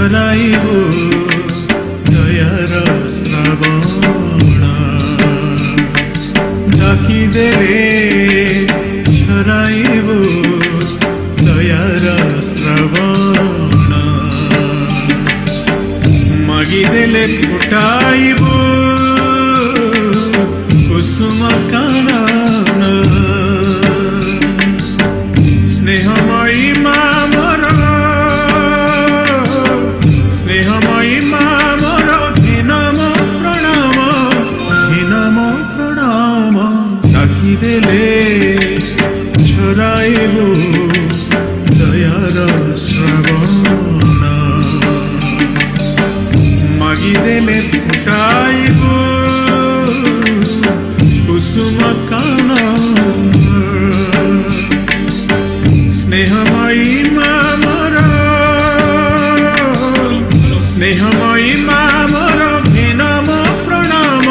झराइबु दयार श्रावण डाकिदेले झराइबु दयार श्रावण मागिदेले फुटाइबु कुसुम कानन स्नेहमयी मामर स्नेहमयी मामर हीनम प्रणाम डाकिदेले झराइबु दयार श्रावण मागिदेले फुटाइबु कुसुम कानन स्नेहमयी मामर स्नेहमयी मामर हीनम प्रणाम